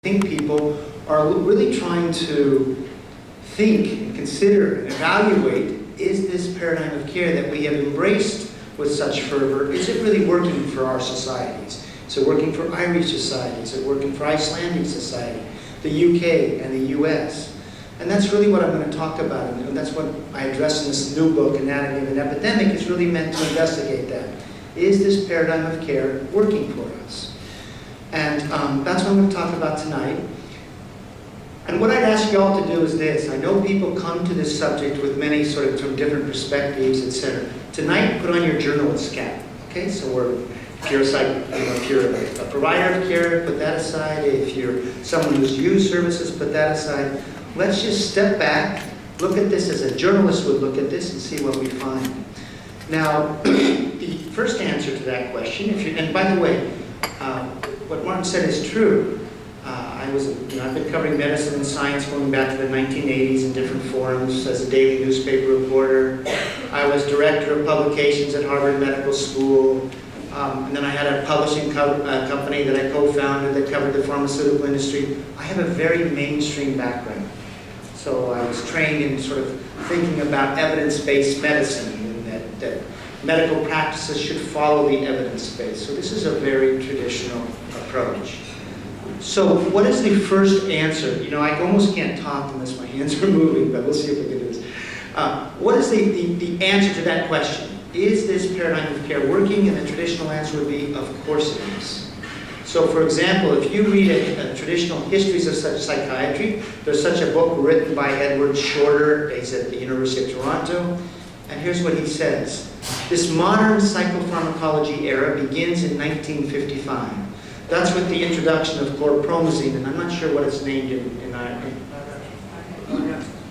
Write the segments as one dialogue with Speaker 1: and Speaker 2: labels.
Speaker 1: think people are really trying to think and consider and evaluate, is this paradigm of care that we have embraced with such fervor, is it really working for our societies? Is it working for Irish society? Is it working for Icelandic society, the UK and the US? And that's really what I'm going to talk about, and that's what I address in this new book, Anatomy of an Epidemic, is really meant to investigate that. Is this paradigm of care working for us? And that's what I'm going to talk about tonight. And what I'd ask you all to do is this. I know people come to this subject with many sort of from different perspectives, etc. Tonight, put on your journalist cap. Okay, so if you're a provider of care, put that aside. If you're someone who's used services, put that aside. Let's just step back, look at this as a journalist would look at this, and see what we find. Now, the first answer to that question, and by the way, what Martin said is true. I've been covering medicine and science going back to the 1980s in different forums as a daily newspaper reporter. I was director of publications at Harvard Medical School. And then I had a publishing company that I co-founded that covered the pharmaceutical industry. I have a very mainstream background. So I was trained in sort of thinking about evidence-based medicine, and that medical practices should follow the evidence base. So this is a very traditional approach. So what is the first answer? You know, I almost can't talk unless my hands are moving, but we'll see if we can do this. What is the answer to that question? Is this paradigm of care working? And the traditional answer would be, of course it is. So for example, if you read a traditional histories of such psychiatry, there's such a book written by Edward Shorter. He's at the University of Toronto. And here's what he says. This modern psychopharmacology era begins in 1955. That's with the introduction of chlorpromazine, and I'm not sure what it's named in Ireland.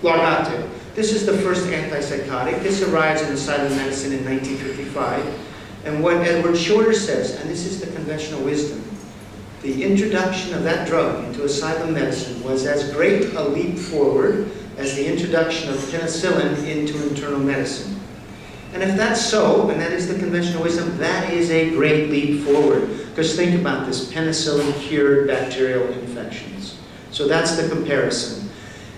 Speaker 1: Largate. This is the first antipsychotic. This arrives in asylum medicine in 1955. And what Edward Shorter says, and this is the conventional wisdom, the introduction of that drug into asylum medicine was as great a leap forward as the introduction of penicillin into internal medicine. And if that's so, and that is the conventional wisdom, that is a great leap forward. Because think about this, penicillin cured bacterial infections. So that's the comparison.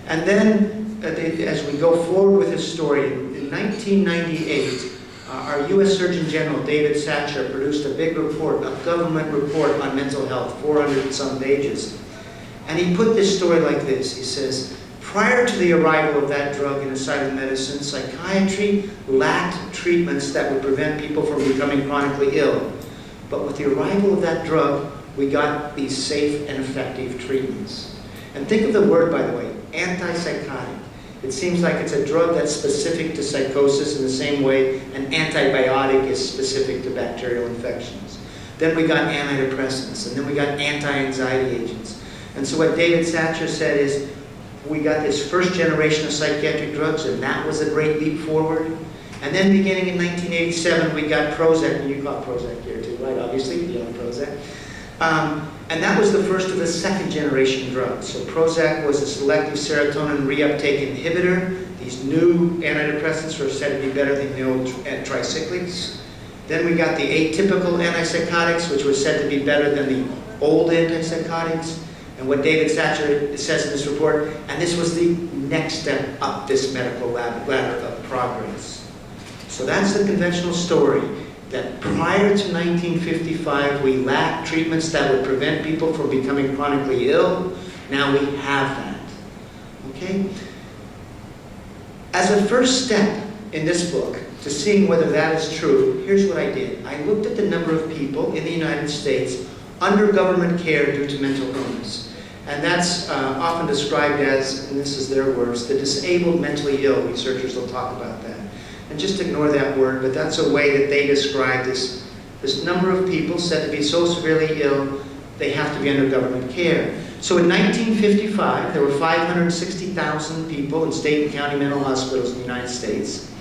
Speaker 1: And then, as we go forward with this story, in 1998, our US Surgeon General, David Satcher, produced a big report, a government report on mental health, 400 and some pages. And he put this story like this. He says, prior to the arrival of that drug in asylum medicine, psychiatry lacked treatments that would prevent people from becoming chronically ill. But with the arrival of that drug, we got these safe and effective treatments. And think of the word, by the way, antipsychotic. It seems like it's a drug that's specific to psychosis in the same way an antibiotic is specific to bacterial infections. Then we got antidepressants, and then we got anti-anxiety agents. And so what David Satcher said is, we got this first generation of psychiatric drugs, and that was a great leap forward. And then beginning in 1987, we got Prozac, and you got Prozac here too, right? Obviously, you know Prozac. And that was the first of the second generation drugs. So Prozac was a selective serotonin reuptake inhibitor. These new antidepressants were said to be better than the old tricyclics. Then we got the atypical antipsychotics, which were said to be better than the old antipsychotics. And what David Satcher says in this report, and this was the next step up this medical ladder of progress. So that's the conventional story, that prior to 1955, we lacked treatments that would prevent people from becoming chronically ill. Now we have that. Okay? As a first step in this book to seeing whether that is true, here's what I did. I looked at the number of people in the United States under government care due to mental illness. And that's often described as, and this is their words, the disabled mentally ill. Researchers will talk about that. And just ignore that word, but that's a way that they describe this number of people said to be so severely ill, they have to be under government care. So in 1955, there were 560,000 people in state and county mental hospitals in the United States.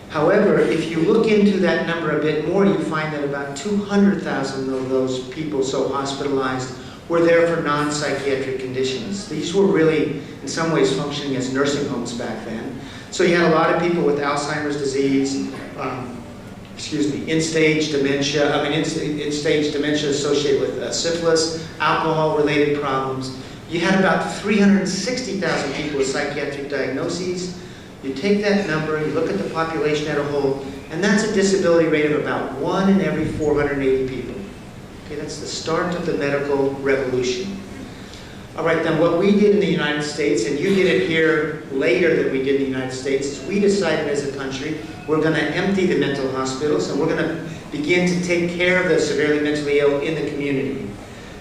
Speaker 1: However, if you look into that number a bit more, you find that about 200,000 of those people so hospitalized were there for non-psychiatric conditions. These were really, in some ways, functioning as nursing homes back then. So you had a lot of people with Alzheimer's disease, in-stage dementia, in-stage dementia associated with syphilis, alcohol-related problems. You had about 360,000 people with psychiatric diagnoses. You take that number, you look at the population as a whole, and that's a disability rate of about 1 in every 480 people. Okay, that's the start of the medical revolution. All right, then what we did in the United States, and you did it here later than we did in the United States, is we decided as a country we're going to empty the mental hospitals and we're going to begin to take care of the severely mentally ill in the community.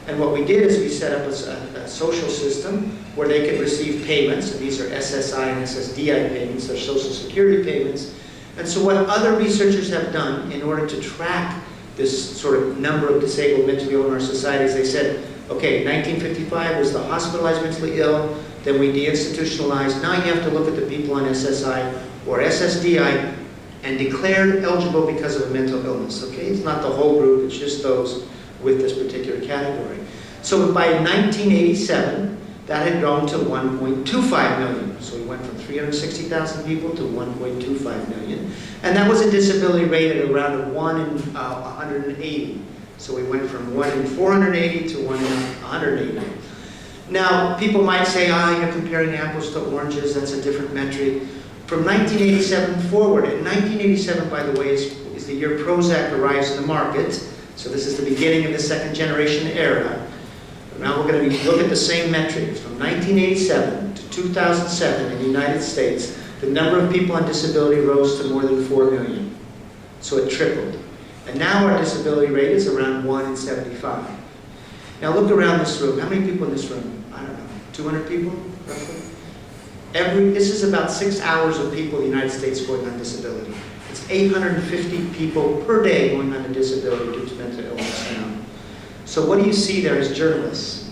Speaker 1: And what we did is we set up a social system where they could receive payments, and these are SSI and SSDI payments, they're Social Security payments. And so what other researchers have done in order to track this sort of number of disabled mentally ill in our societies, they said, okay, 1955 was the hospitalized mentally ill, then we deinstitutionalized. Now you have to look at the people on SSI or SSDI and declared eligible because of a mental illness, okay? It's not the whole group, it's just those with this particular category. So by 1987, that had grown to 1.25 million. So we went from 360,000 people to 1.25 million. And that was a disability rate at around 1 in 180. So we went from 1 in 480 to 1 in 180. Now, people might say, you're comparing apples to oranges, that's a different metric. From 1987 forward, and 1987, by the way, is the year Prozac arrives in the market. So this is the beginning of the second generation era. Now we're going to look at the same metrics. From 1987 to 2007 in the United States, the number of people on disability rose to more than 4 million. So it tripled. And now our disability rate is around 1 in 75. Now look around this room. How many people in this room? I don't know, 200 people, roughly? This is about 6 hours of people in the United States going on disability. It's 850 people per day going on a disability due to mental illness now. So what do you see there as journalists?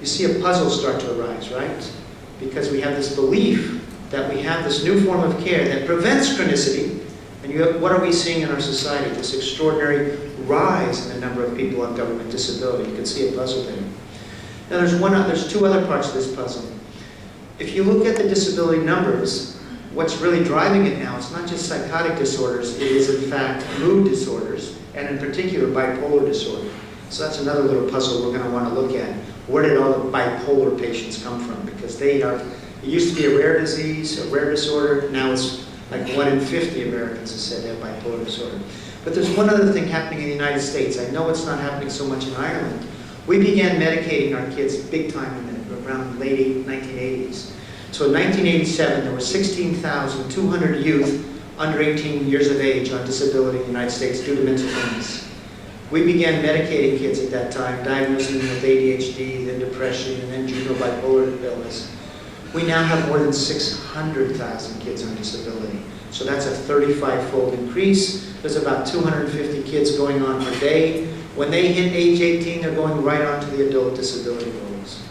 Speaker 1: You see a puzzle start to arise, right? Because we have this belief that we have this new form of care that prevents chronicity. And what are we seeing in our society? This extraordinary rise in the number of people on government disability. You can see a puzzle there. Now there's two other parts of this puzzle. If you look at the disability numbers, what's really driving it now, it's not just psychotic disorders, it is in fact mood disorders, and in particular bipolar disorder. So that's another little puzzle we're going to want to look at. Where did all the bipolar patients come from? Because it used to be a rare disease, a rare disorder, now it's like 1 in 50 Americans is said to have bipolar disorder. But there's one other thing happening in the United States. I know it's not happening so much in Ireland. We began medicating our kids big time around the late 1980s. So in 1987, there were 16,200 youth under 18 years of age on disability in the United States due to mental illness. We began medicating kids at that time, diagnosing them with ADHD, then depression, and then juvenile bipolar illness. We now have more than 600,000 kids on disability. So that's a 35-fold increase. There's about 250 kids going on per day. When they hit age 18, they're going right on to the adult disability rolls.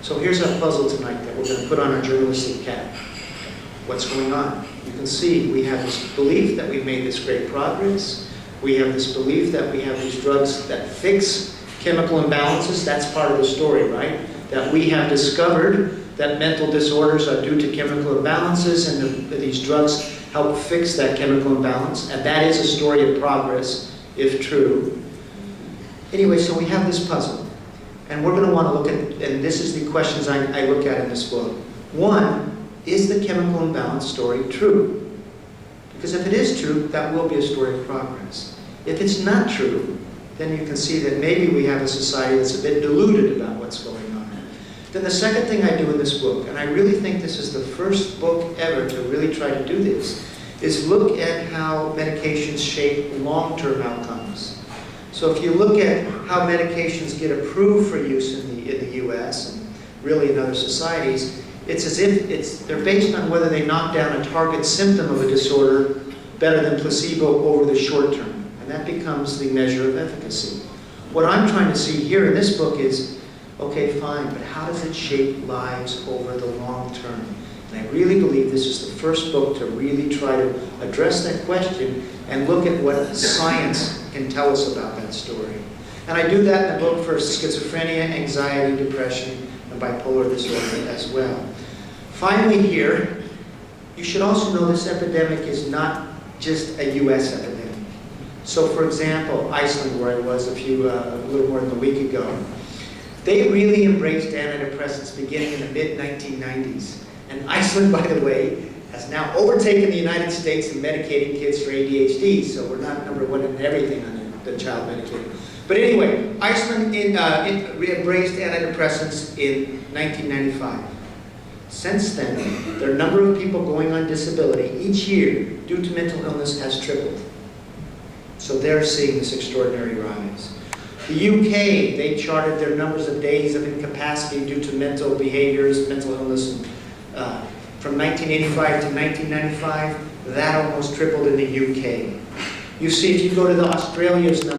Speaker 1: So here's our puzzle tonight that we're going to put on our journalistic cap. What's going on? You can see we have this belief that we've made this great progress. We have this belief that we have these drugs that fix chemical imbalances. That's part of the story, right? That we have discovered that mental disorders are due to chemical imbalances, and these drugs help fix that chemical imbalance. And that is a story of progress, if true. Anyway, so we have this puzzle. And we're going to want to look at, and this is the questions I look at in this book. One, is the chemical imbalance story true? Because if it is true, that will be a story of progress. If it's not true, then you can see that maybe we have a society that's a bit deluded about what's going on. Then the second thing I do in this book, and I really think this is the first book ever to really try to do this, is look at how medications shape long-term outcomes. So if you look at how medications get approved for use in the US and really in other societies, it's as if they're based on whether they knock down a target symptom of a disorder better than placebo over the short term. And that becomes the measure of efficacy. What I'm trying to see here in this book is, okay, fine, but how does it shape lives over the long term? And I really believe this is the first book to really try to address that question and look at what science can tell us about that story. And I do that in the book for schizophrenia, anxiety, depression, and bipolar disorder as well. Finally here, you should also know this epidemic is not just a US epidemic. So for example, Iceland, where I was a little more than a week ago, they really embraced antidepressants beginning in the mid-1990s. And Iceland, by the way, has now overtaken the United States in medicating kids for ADHD, so we're not number one in everything on the child medicating. But anyway, Iceland embraced antidepressants in 1995. Since then, the number of people going on disability each year due to mental illness has tripled. So they're seeing this extraordinary rise. The UK, they charted their numbers of days of incapacity due to mental behaviors, mental illness. From 1985 to 1995, that almost tripled in the UK. You see, if you go to Australia's number,